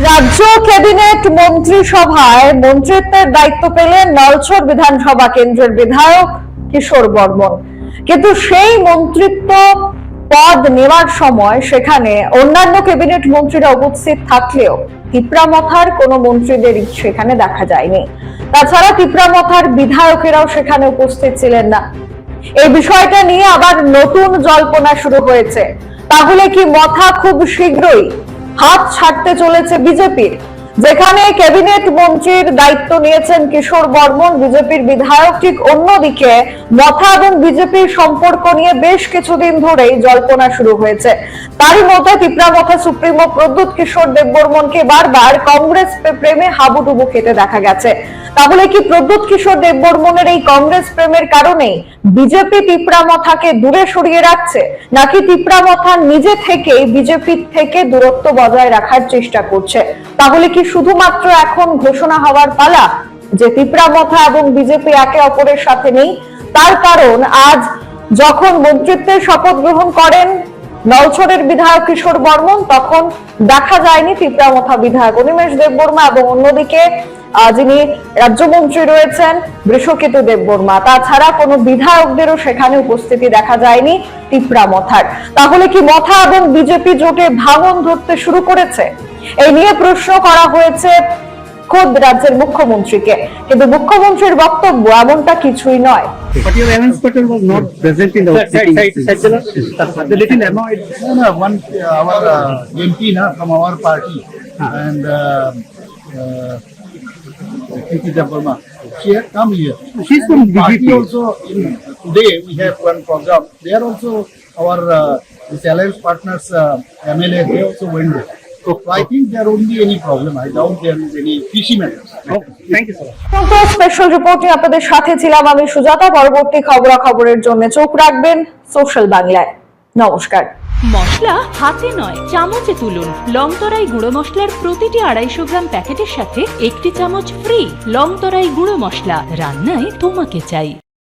রাজ্য ক্যাবিনেট মন্ত্রিসভায় মন্ত্রিত্বের দায়িত্ব পেলেন নলছড় বিধানসভা কেন্দ্রের বিধায়ক কিশোর বর্মন, কিন্তু সেই মন্ত্রিত্ব পদ নেওয়ার সময় সেখানে অন্যান্য ক্যাবিনেট মন্ত্রীরা উপস্থিত থাকলেও তিপ্রামথার কোনো মন্ত্রীদের সেখানে দেখা যায়নি। তাছাড়া তিপ্রামথার বিধায়কেরাও সেখানে উপস্থিত ছিলেন না। এই বিষয়টা নিয়ে আবার নতুন জল্পনা শুরু হয়েছে। তাহলে কি মথা খুব শীঘ্রই হাত ছাড়তে চলেছে বিজেপির? যেখানে ক্যাবিনেট মন্ত্রীর দায়িত্ব নিয়েছেন কিশোর বর্মন, বিজেপির বিধায়ক, ঠিক অন্যদিকে মথা এবং বিজেপির সম্পর্ক নিয়ে বেশ কিছুদিন ধরেই জল্পনা শুরু হয়েছে। তারই মধ্যে তিপ্রামথা সুপ্রিমো প্রদ্যুৎ কিশোর দেববর্মনকে বারবার কংগ্রেস প্রেমে হাবুডুবু খেতে দেখা গেছে। তাহলে কি প্রদ্যুৎ কিশোর দেববর্মনের এই কংগ্রেস প্রেমের কারণেই বিজেপি তিপ্রামথাকে দূরে সরিয়ে রাখছে, নাকি তিপ্রামথা নিজে থেকেই বিজেপি থেকে দূরত্ব বজায় রাখার চেষ্টা করছে? তাহলে কি শুধুমাত্র এখন ঘোষণা হওয়ার পালা যে তিপ্রামথা এবং বিজেপি একে অপরের সাথে নেই? তার কারণ আজ যখন মন্ত্রিত্বের শপথ গ্রহণ করেন নলছড়ের বিধায়ক কিশোর বর্মন, তখন দেখা যায়নি তিপ্রামথা বিধায়ক অনিমেষ দেববর্মা এবং অন্যদিকে যিনি রাজ্যমন্ত্রী রয়েছেন বৃষকেতু দেববর্মা। তাছাড়া কোনো বিধায়কদেরও সেখানে উপস্থিতি দেখা যায়নি তিপ্রামথার। তাহলে কি মথা এবং বিজেপি জোটে ভাঙন ধরতে শুরু করেছে? এই নিয়ে প্রশ্ন করা হয়েছে খোদ রাজ্যের মুখ্যমন্ত্রীকে, কিন্তু মুখ্যমন্ত্রীর বক্তব্য এমনটা কিছুই নয়। But your Patel was not present in the meeting. The little annoyed. No, one our MP from our party and Kiti Burma. She had come here. She's from Party BJP. also. Today we have one program. They are also our this alliance partners MLA. They also went there. So I think there won't be any problem. I doubt there is any fishy matter. Okay, thank you so much. Special রিপোর্টে আপনাদের সাথে ছিলাম আমি সুজাতা। পরবর্তী খবরাখবরের জন্য চোখ রাখবেন social বাংলায়। নমস্কার। মশলা হাতে নয় চামচে তুলুন। লংতরাই গুঁড়ো মশলার প্রতিটি 250 গ্রাম প্যাকেটের সাথে 1টি চামচ ফ্রি। লংতরাই গুঁড়ো মশলা, রান্নায় তোমাকে চাই।